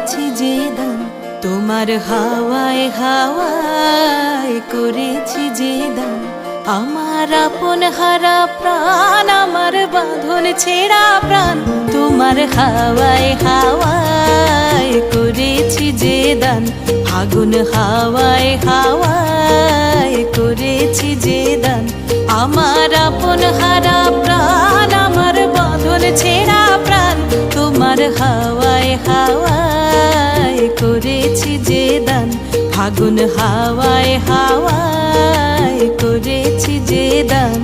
করেছি যে দান, তোমার হাওয়ায় হাওয়ায় করেছি যে দান। আমার আপন হারা প্রাণ, আমার বাঁধন ছেঁড়া প্রাণ, তোমার হাওয়ায় হাওয়ায় করেছি যে দান। ফাগুন হাওয়ায় হাওয়ায় করেছি যে দান। আমার আপন হারা প্রাণ, আমার বাঁধন ছেঁড়া প্রাণ, তোমার হাওয়ায় হাওয়ায় করেছি যে দান। ফাগুন হাওয়ায় হাওয়ায় করেছি যে দান।